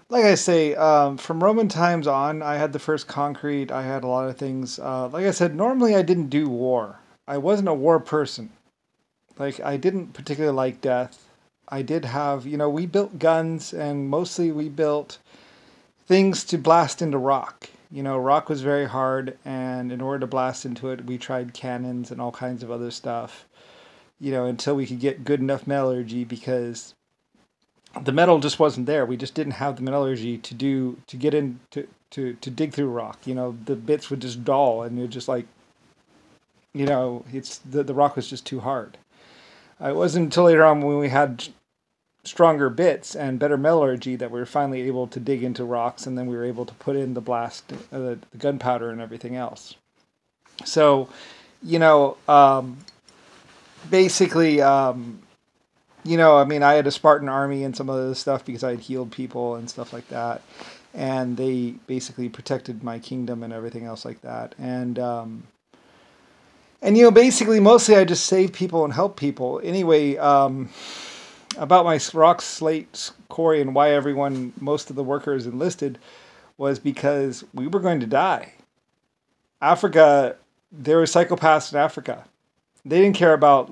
like I say, from Roman times on, I had the first concrete. I had a lot of things. Like I said, normally I didn't do war. I wasn't a war person. Like I didn't particularly like death. I did have, we built guns, and mostly we built things to blast into rock. Rock was very hard, and in order to blast into it, we tried cannons and all kinds of other stuff. Until we could get good enough metallurgy, because the metal just wasn't there. We just didn't have the metallurgy to get in to dig through rock. The bits would just dull, and you're just like, it's the rock was just too hard. It wasn't until later on when we had stronger bits and better metallurgy that we were finally able to dig into rocks, and then we were able to put in the blast, the gunpowder, and everything else. So, you know, um, basically, I mean, I had a Spartan army and some other stuff because I had healed people and stuff like that, and they basically protected my kingdom and everything else like that. And basically, mostly I just save people and help people. Anyway, about my rock, slate, quarry, and why most of the workers enlisted was because we were going to die. Africa, there were psychopaths in Africa. They didn't care about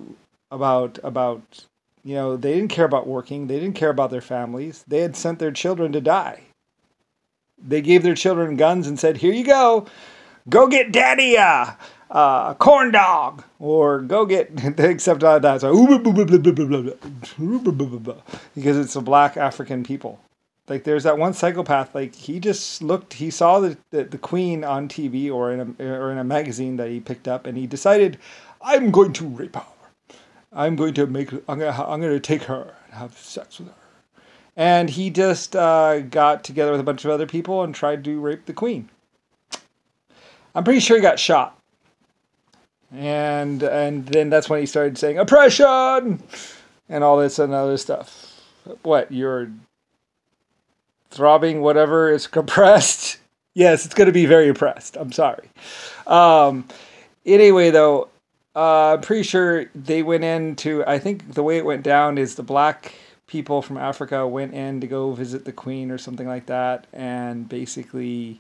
they didn't care about working. They didn't care about their families. They had sent their children to die. They gave their children guns and said, "Here you go get daddy a corn dog, or go get," except that, so because it's a black African people. Like there's that one psychopath. Like he just looked, he saw the queen on TV or in a magazine that he picked up, and he decided, "I'm going to rape her. I'm going to take her and have sex with her." And he just got together with a bunch of other people and tried to rape the queen. I'm pretty sure he got shot. And then that's when he started saying oppression and all this and other stuff. What, you're throbbing whatever is compressed? Yes, it's going to be very oppressed. I'm sorry. Um, anyway, though, I'm pretty sure they went into, I think the way it went down is the black people from Africa went in to go visit the queen or something like that, and basically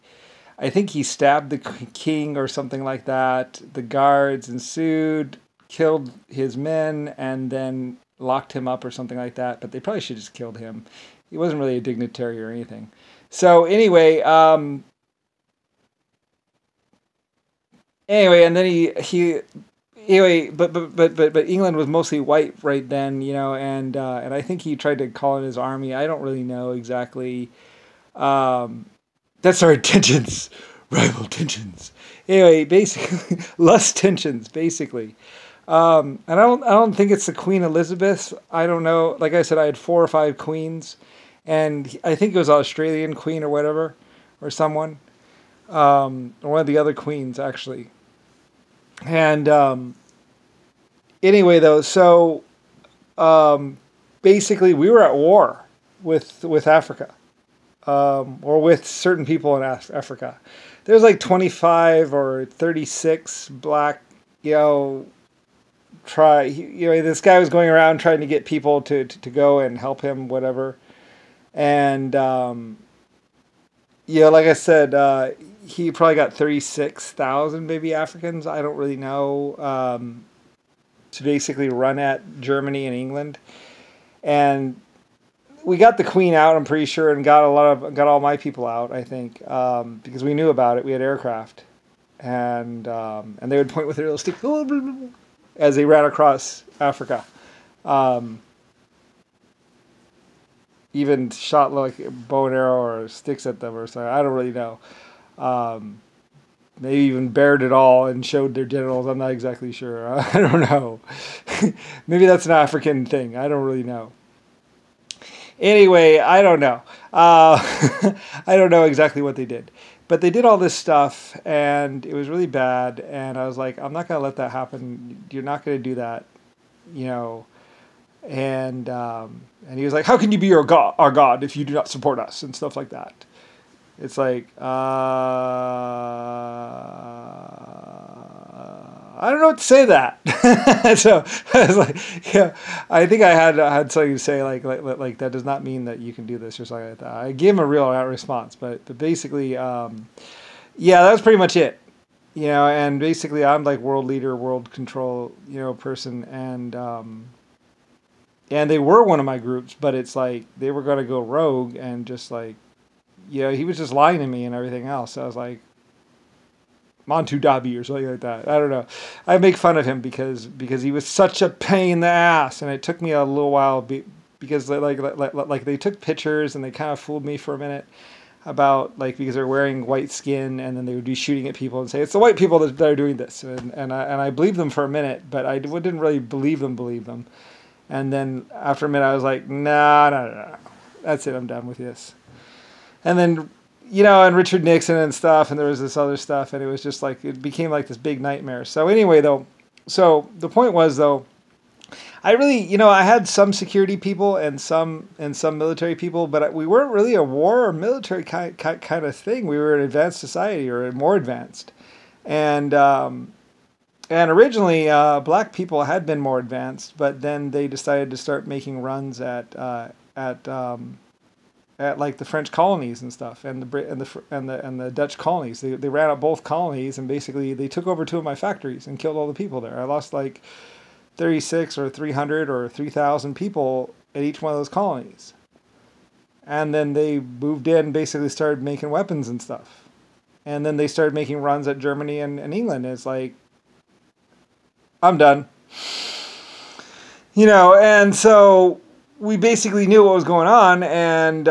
I think he stabbed the king or something like that. The guards ensued, killed his men, and then locked him up or something like that. But they probably should have just killed him. He wasn't really a dignitary or anything. So anyway, and then he anyway, but England was mostly white right then, and I think he tried to call in his army. I don't really know exactly. Um, that's our tensions, rival tensions. Anyway, basically, lust tensions, basically. And I don't think it's the Queen Elizabeth. I don't know. Like I said, I had 4 or 5 queens, and I think it was Australian queen or whatever, or someone, or one of the other queens actually. And anyway, though, so um, basically, we were at war with Africa, or with certain people in Africa. There's like 25 or 36 black, this guy was going around trying to get people to go and help him, whatever. And, like I said, he probably got 36,000 maybe Africans, I don't really know, to basically run at Germany and England. And we got the queen out, I'm pretty sure, and got all my people out, I think, because we knew about it. We had aircraft, and they would point with their little stick as they ran across Africa. Um, Even shot like a bow and arrow or sticks at them or something. I don't really know. Um, Maybe even bared it all and showed their genitals. I'm not exactly sure. I don't know. Maybe that's an African thing. I don't really know. Anyway, I don't know. I don't know exactly what they did. But they did all this stuff, and it was really bad. And I was like, I'm not going to let that happen. You're not going to do that, you know. And he was like, "How can you be our God, if you do not support us?" and stuff like that. It's like, I don't know what to say to that. So I was like, yeah, I think I had something to say like that does not mean that you can do this or something like that. I gave him a real response, but basically, yeah, that was pretty much it. And basically I'm like world leader, world control, person, and they were one of my groups, but it's like they were going to go rogue and just like, he was just lying to me and everything else. So I was like, Montu Dabi or something like that. I don't know. I make fun of him because he was such a pain in the ass, and it took me a little while because like they took pictures and they kind of fooled me for a minute about because they're wearing white skin, and then they would be shooting at people and say it's the white people that are doing this, and I believed them for a minute, but I didn't really believe them. And then after a minute, I was like, no, that's it. I'm done with this. And then, and Richard Nixon and stuff, and there was this other stuff, and it was just like, it became like this big nightmare. So anyway, so the point was, I really, I had some security people and some military people, but we weren't really a war or military kind of thing. We were an advanced society, or more advanced. And originally, black people had been more advanced, but then they decided to start making runs at like the French colonies and stuff, and the Dutch colonies. They ran up both colonies, and basically they took over 2 of my factories and killed all the people there. I lost like 36 or 300 or 3,000 people at each one of those colonies. And then they moved in, basically started making weapons and stuff. And then they started making runs at Germany and England. And it's like, I'm done. And so we basically knew what was going on, and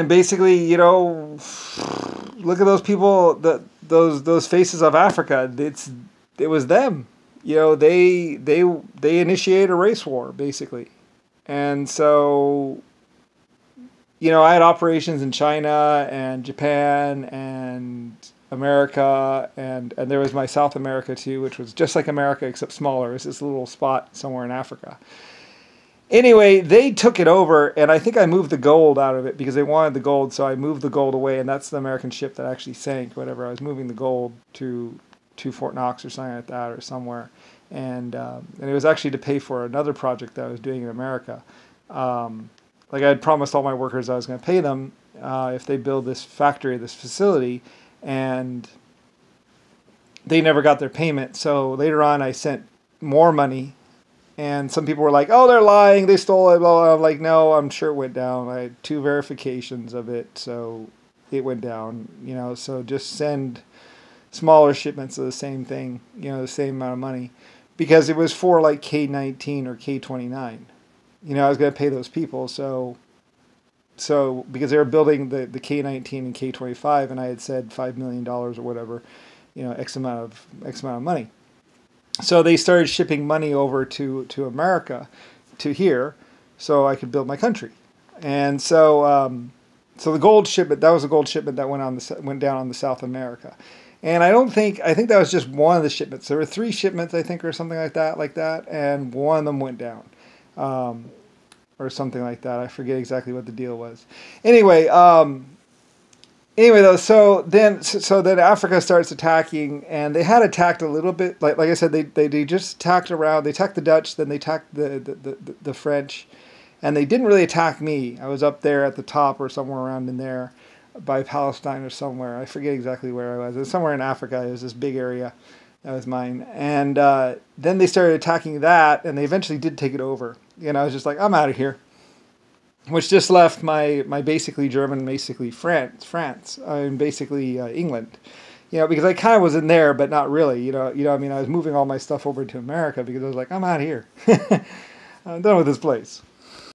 basically, look at those people, those faces of Africa. It was them. They initiated a race war, basically. And so, I had operations in China and Japan and America, and there was my South America too, which was just like America except smaller. It's this little spot somewhere in Africa. Anyway, they took it over, and I think I moved the gold out of it because they wanted the gold, so I moved the gold away, and that's the American ship that actually sank. Whatever, I was moving the gold to Fort Knox or something like that, or somewhere, and it was actually to pay for another project that I was doing in America. Like I had promised all my workers I was going to pay them if they build this factory, this facility. And they never got their payment. So later on, I sent more money. And some people were like, oh, they're lying. They stole it. Blah, blah. I'm like, no, I'm sure it went down. I had 2 verifications of it. So it went down. So just send smaller shipments of the same thing, the same amount of money. Because it was for like K-19 or K-29. I was going to pay those people. So because they were building the K-19 and K-25, and I had said $5 million or whatever, X amount of money. So they started shipping money over to America, to here, so I could build my country. And so the gold shipment, that was a gold shipment that went down on the South America. And I think that was just one of the shipments. There were 3 shipments, I think, or something like that, and one of them went down. Or something like that. I forget exactly what the deal was. Anyway, though, so then Africa starts attacking, and they had attacked a little bit. Like I said, they just attacked around. They attacked the Dutch, then they attacked the French, and they didn't really attack me. I was up there at the top or somewhere around in there, by Palestine or somewhere. I forget exactly where I was. It was somewhere in Africa. It was this big area. That was mine. And then they started attacking that, and they eventually did take it over. I was just like, I'm out of here. Which just left my basically German, basically France, and basically England. Because I kind of was in there, but not really. I was moving all my stuff over to America because I was like, I'm out of here. I'm done with this place.